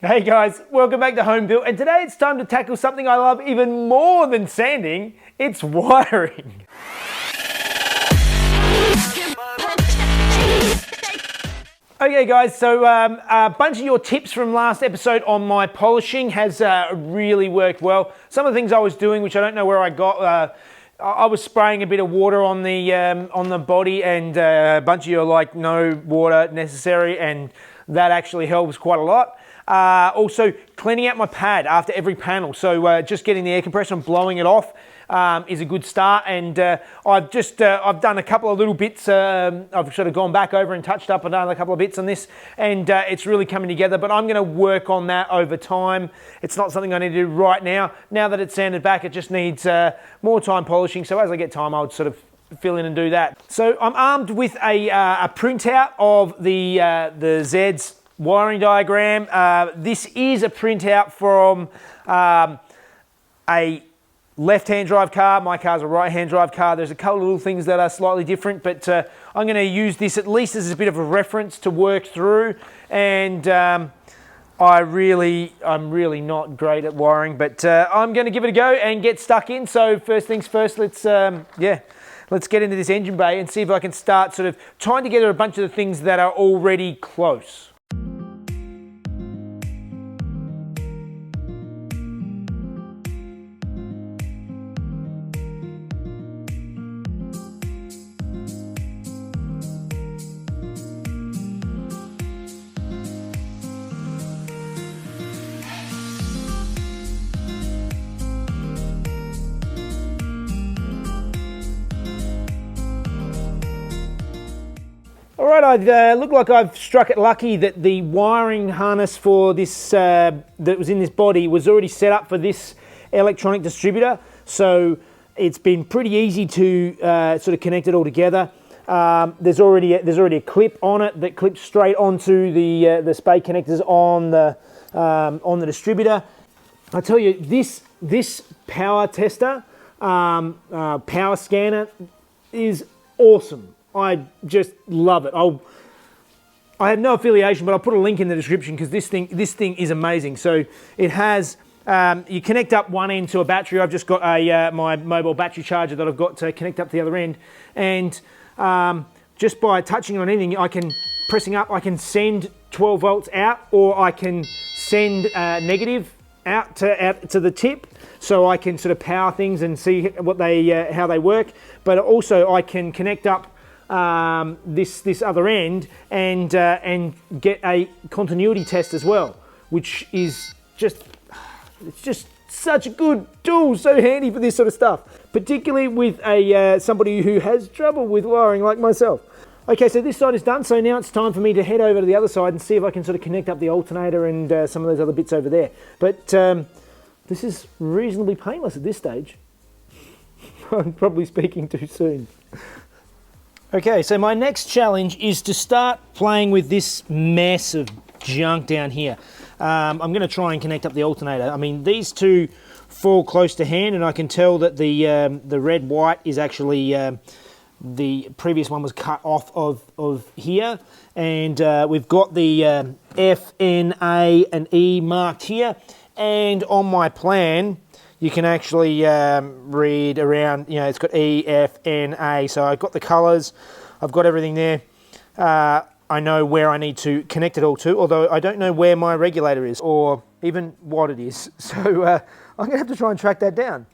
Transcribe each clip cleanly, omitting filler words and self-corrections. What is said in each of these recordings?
Hey guys, welcome back to Home Built, and today it's time to tackle something I love even more than sanding. It's wiring. Okay guys, so a bunch of your tips from last episode on my polishing has really worked well. Some of the things I was doing, which I don't know where I got, I was spraying a bit of water on the body, and a bunch of you are like, no water necessary, and that actually helps quite a lot. Also, cleaning out my pad after every panel. So just getting the air compressor and blowing it off is a good start. And I've done a couple of little bits. I've sort of gone back over and touched up and done a couple of bits on this, and it's really coming together. But I'm going to work on that over time. It's not something I need to do right now. Now that it's sanded back, it just needs more time polishing. So as I get time, I'll sort of fill in and do that. So I'm armed with a printout of the Zeds wiring diagram. This is a printout from a left-hand drive car. My car's a right-hand drive car. There's a couple of little things that are slightly different, but I'm going to use this at least as a bit of a reference to work through. And I'm really not great at wiring, but I'm going to give it a go and get stuck in. So first things first, let's get into this engine bay and see if I can start sort of tying together a bunch of the things that are already close. Alright, I look like I've struck it lucky that the wiring harness for this that was in this body was already set up for this electronic distributor, so it's been pretty easy to sort of connect it all together. There's already a clip on it that clips straight onto the spade connectors on the distributor. I tell you, this power tester, power scanner is awesome. I just love it. I have no affiliation, but I'll put a link in the description because this thing is amazing. So it has, you connect up one end to a battery. I've just got my mobile battery charger that I've got to connect up to the other end. And just by touching on anything, pressing up, I can send 12 volts out, or I can send negative out to the tip, so I can sort of power things and see what how they work. But also I can connect up this other end and get a continuity test as well, which is just such a good tool, so handy for this sort of stuff, particularly with somebody who has trouble with wiring like myself. Okay, so this side is done, so now it's time for me to head over to the other side and see if I can sort of connect up the alternator and some of those other bits over there. But this is reasonably painless at this stage. I'm probably speaking too soon. Okay, so my next challenge is to start playing with this mess of junk down here. I'm going to try and connect up the alternator. I mean, these two fall close to hand, and I can tell that the red-white is actually, the previous one was cut off of here, and we've got the F, N, A, and E marked here, and on my plan, you can actually read around, it's got E, F, N, A. So I've got the colours, I've got everything there. I know where I need to connect it all to, although I don't know where my regulator is or even what it is. So I'm going to have to try and track that down.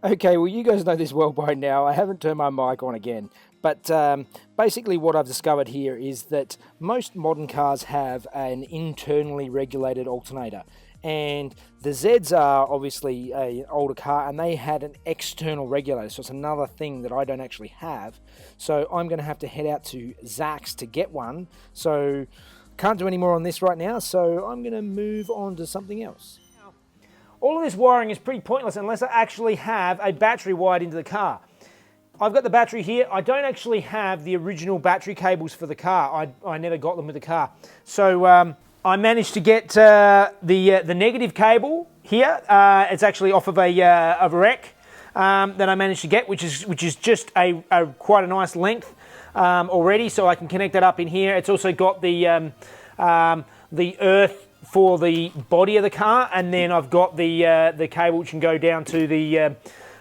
Okay, well, you guys know this well by now. I haven't turned my mic on again. But basically what I've discovered here is that most modern cars have an internally regulated alternator. And the Zeds are obviously an older car, and they had an external regulator, so it's another thing that I don't actually have. So I'm going to have to head out to Zach's to get one. So can't do any more on this right now, so I'm going to move on to something else. All of this wiring is pretty pointless unless I actually have a battery wired into the car. I've got the battery here. I don't actually have the original battery cables for the car. I never got them with the car. So I managed to get the negative cable here. It's actually off of a wreck that I managed to get, which is just quite a nice length already. So I can connect that up in here. It's also got the earth for the body of the car, and then I've got the cable which can go down to the.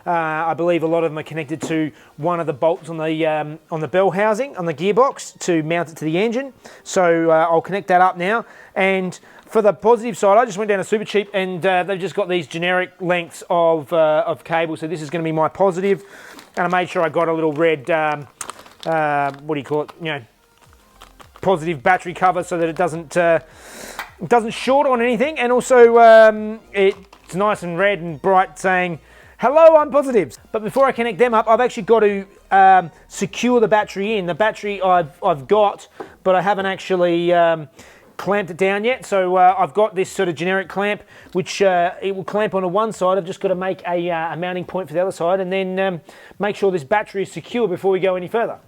I believe a lot of them are connected to one of the bolts on the bell housing on the gearbox to mount it to the engine. So I'll connect that up now. And for the positive side, I just went down to Super Cheap, and they've just got these generic lengths of cable. So this is going to be my positive, and I made sure I got a little red. What do you call it? You know, positive battery cover so that it doesn't short on anything, and also it's nice and red and bright saying, "Hello, I'm positive." But before I connect them up, I've actually got to secure the battery in. The battery I've got, but I haven't actually clamped it down yet. So I've got this sort of generic clamp, which it will clamp onto one side. I've just got to make a mounting point for the other side, and then make sure this battery is secure before we go any further.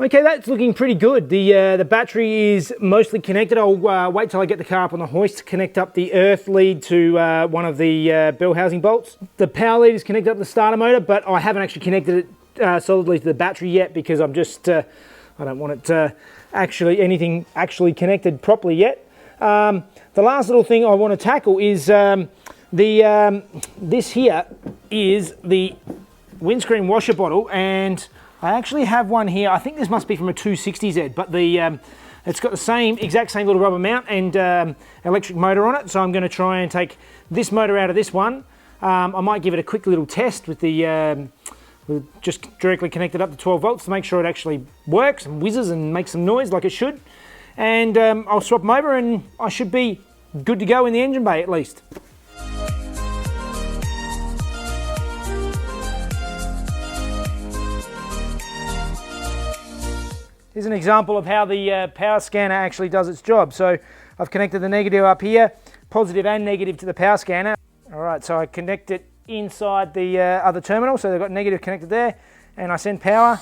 Okay, that's looking pretty good. The battery is mostly connected. I'll wait till I get the car up on the hoist to connect up the earth lead to one of the bell housing bolts. The power lead is connected up to the starter motor, but I haven't actually connected it solidly to the battery yet because I'm just, I don't want it anything actually connected properly yet. The last little thing I want to tackle is this here is the windscreen washer bottle, and I actually have one here. I think this must be from a 260Z, but it's got the exact same little rubber mount and electric motor on it. So I'm going to try and take this motor out of this one. I might give it a quick little test with just directly connected up to 12 volts to make sure it actually works and whizzes and makes some noise like it should. And I'll swap them over, and I should be good to go in the engine bay at least. Here's an example of how the power scanner actually does its job. So I've connected the negative up here, positive and negative to the power scanner. All right, so I connect it inside the other terminal, so they've got negative connected there, and I send power.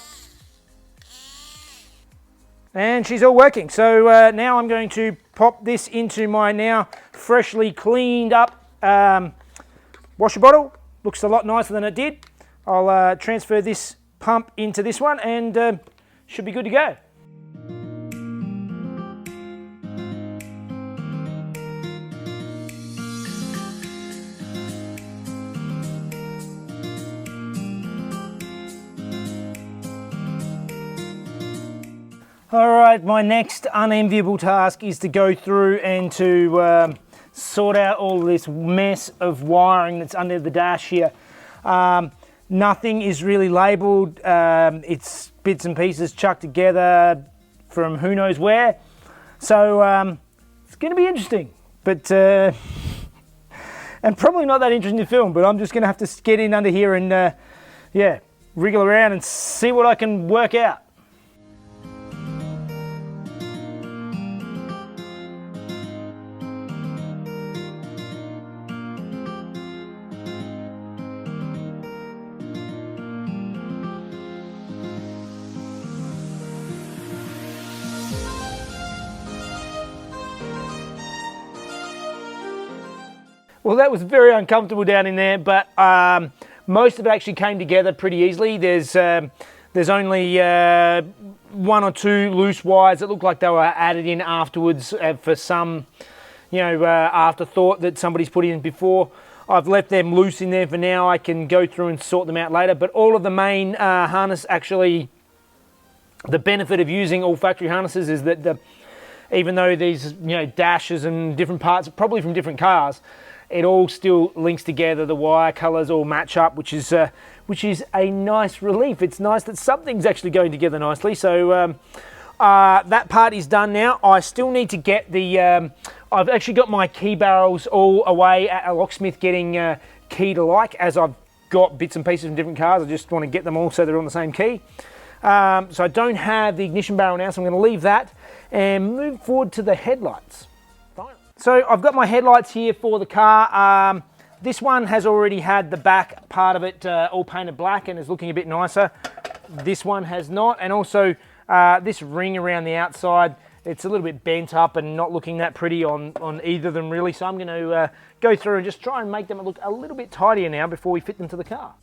And she's all working. So now I'm going to pop this into my now freshly cleaned up washer bottle. Looks a lot nicer than it did. I'll transfer this pump into this one, and should be good to go. All right, my next unenviable task is to go through and to sort out all this mess of wiring that's under the dash here. Nothing is really labelled. It's bits and pieces chucked together from who knows where. So it's going to be interesting, but and probably not that interesting to film. But I'm just going to have to get in under here and yeah, wriggle around and see what I can work out. Well, that was very uncomfortable down in there, but most of it actually came together pretty easily. There's only one or two loose wires that look like they were added in afterwards for some, afterthought that somebody's put in before. I've left them loose in there for now. I can go through and sort them out later, but all of the main harness actually, the benefit of using all factory harnesses is that even though these dashes and different parts, probably from different cars, it all still links together. The wire colours all match up, which is a nice relief. It's nice that something's actually going together nicely. So that part is done now. I still need to get the. I've actually got my key barrels all away at a locksmith getting keyed alike, as I've got bits and pieces from different cars. I just want to get them all so they're on the same key. So I don't have the ignition barrel now, so I'm going to leave that and move forward to the headlights. So I've got my headlights here for the car. This one has already had the back part of it all painted black and is looking a bit nicer. This one has not, and also this ring around the outside, it's a little bit bent up and not looking that pretty on either of them really, so I'm going to go through and just try and make them look a little bit tidier now before we fit them to the car.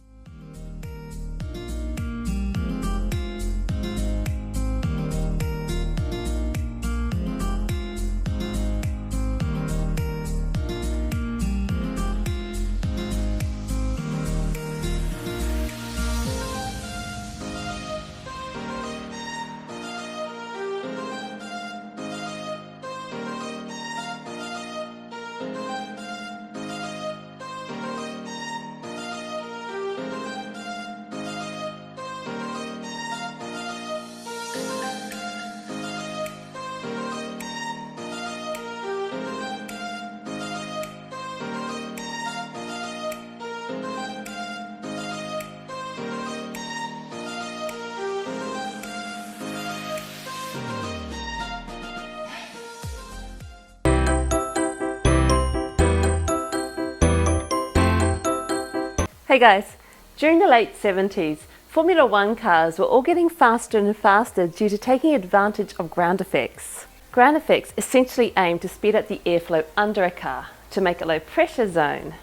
Hey guys, during the late 70s, Formula One cars were all getting faster and faster due to taking advantage of ground effects. Ground effects essentially aim to speed up the airflow under a car to make a low pressure zone.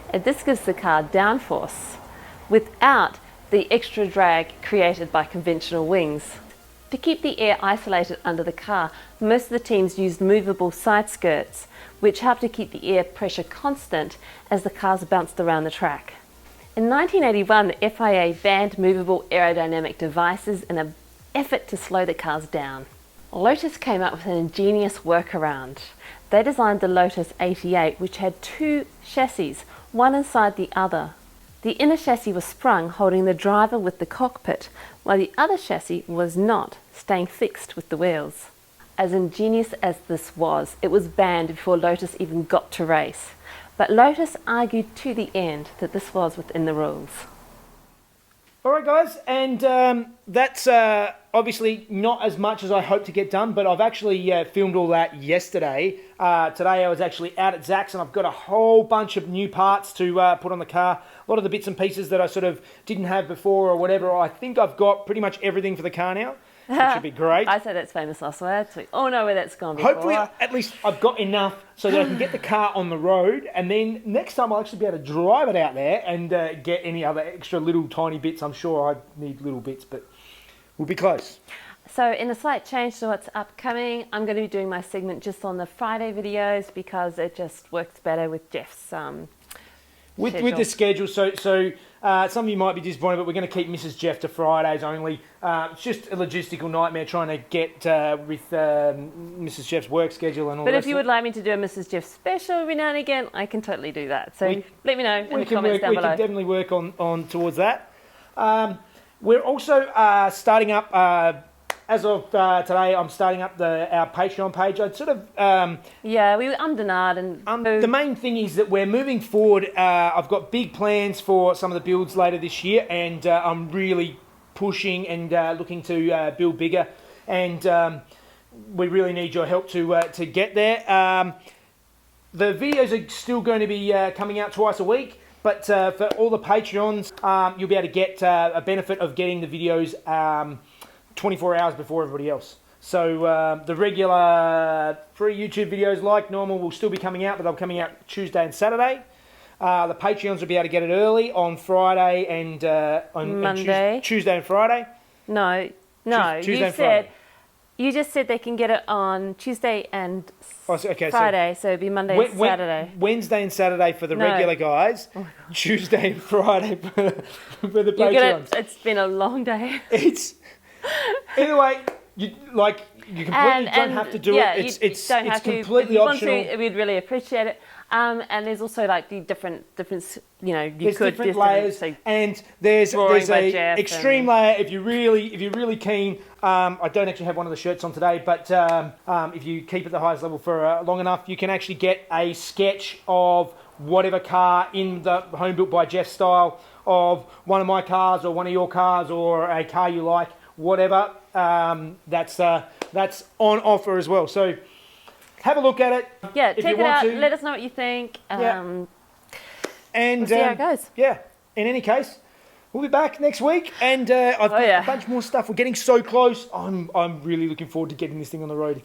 And this gives the car downforce without the extra drag created by conventional wings. To keep the air isolated under the car, most of the teams used movable side skirts, which helped to keep the air pressure constant as the cars bounced around the track. In 1981, the FIA banned movable aerodynamic devices in an effort to slow the cars down. Lotus came up with an ingenious workaround. They designed the Lotus 88, which had two chassis, one inside the other. The inner chassis was sprung, holding the driver with the cockpit, while the other chassis was not, staying fixed with the wheels. As ingenious as this was, it was banned before Lotus even got to race. But Lotus argued to the end that this was within the rules. Alright guys, and that's obviously not as much as I hope to get done, but I've actually filmed all that yesterday. Today I was actually out at Zach's and I've got a whole bunch of new parts to put on the car. A lot of the bits and pieces that I sort of didn't have before or whatever. I think I've got pretty much everything for the car now, which should be great. I say that's famous last words. We all know where that's gone before. Hopefully, at least I've got enough so that I can get the car on the road, and then next time I'll actually be able to drive it out there and get any other extra little tiny bits. I'm sure I need little bits, but we'll be close. So in a slight change to what's upcoming, I'm going to be doing my segment just on the Friday videos because it just works better with Jeff's with the schedule. So some of you might be disappointed, but we're going to keep Mrs. Jeff to Fridays only. It's just a logistical nightmare trying to get with Mrs. Jeff's work schedule and all that. But if you would like me to do a Mrs. Jeff special every now and again, I can totally do that. So let me know in the comments down below. We can definitely work on towards that. We're also starting up, as of today, I'm starting up our Patreon page. I'd sort of... yeah, we were undenied. And the main thing is that we're moving forward. I've got big plans for some of the builds later this year, and I'm really pushing and looking to build bigger. And we really need your help to get there. The videos are still going to be coming out twice a week. But for all the Patreons, you'll be able to get a benefit of getting the videos 24 hours before everybody else. So the regular free YouTube videos like normal will still be coming out, but they'll be coming out Tuesday and Saturday. The Patreons will be able to get it early on Friday and on Monday. Tuesday and Friday. No, you just said they can get it on Tuesday and Friday, so it'd be Monday and Saturday. Wednesday and Saturday for the regular guys, Tuesday and Friday for the Patreons. It's been a long day. Either way, you completely don't have to do it. It's completely optional. We'd really appreciate it. And there's also like the different there's different layers, and there's a extreme layer if you're really keen. I don't actually have one of the shirts on today, but if you keep at the highest level for long enough, you can actually get a sketch of whatever car in the Home Built by Jeff style of one of my cars or one of your cars or a car you like, whatever. That's on offer as well. So have a look at it. Yeah, if check you it want out. to. Let us know what you think. And we'll see how it goes. Yeah. In any case, we'll be back next week, and I've got a bunch more stuff. We're getting so close. I'm really looking forward to getting this thing on the road.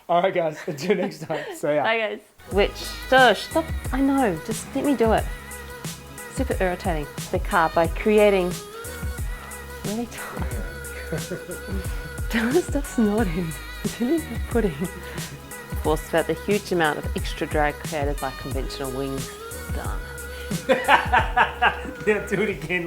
All right, guys. Until next time. See ya. Bye, guys. Which? Stop. I know. Just let me do it. Super irritating. The car by creating really tight. Stop snorting. Really pudding. Forced about the huge amount of extra drag created by conventional wings. Done. Yeah, do it again.